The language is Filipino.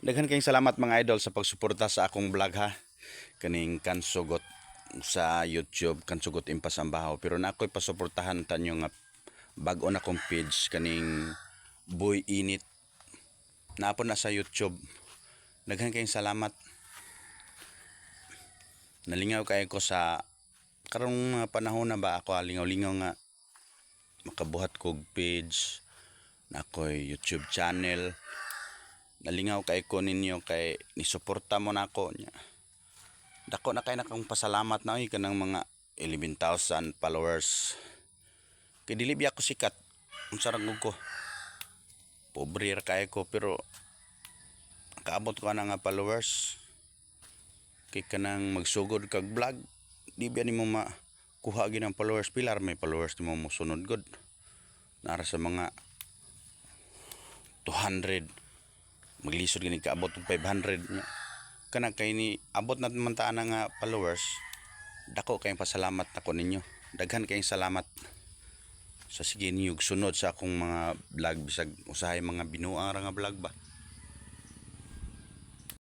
Daghan kayong salamat mga idol sa pagsuporta sa akong vlog ha. Kaning Kansugot sa YouTube, Kansugot Impas ang Bahaw. Pero na ako'y pasuportahan tanyo nga bag-o na kong page kaning Boy Init. Naapon na sa YouTube. Daghan kayong salamat. Nalingaw kayo ko sa karong mga panahon na ba ako lingaw-lingaw nga makabuhat kog page na ako'y YouTube channel. Nalingaw kay ko ninyo kay nisuporta mo na ako nya. Dako na kay nakang pasalamat na kanang mga 11,000 followers. Kay dili biya ko sikat. Unsa ra ko? Pobre ra kay ko pero kaabot ko na nga followers. Kay kanang magsugod kag vlog, di biya nimo makuha gyud ang followers. Pilar may followers nimo mosunod gud. Nara sa mga 200 maglisod gani kaabot og 500 nya kana kay ni abot na man ta nga followers. Dako kayong pasalamat nako ninyo, daghan kayong salamat sa sige niyog sunod sa akong mga vlog bisag usahay mga binuang ra nga vlog ba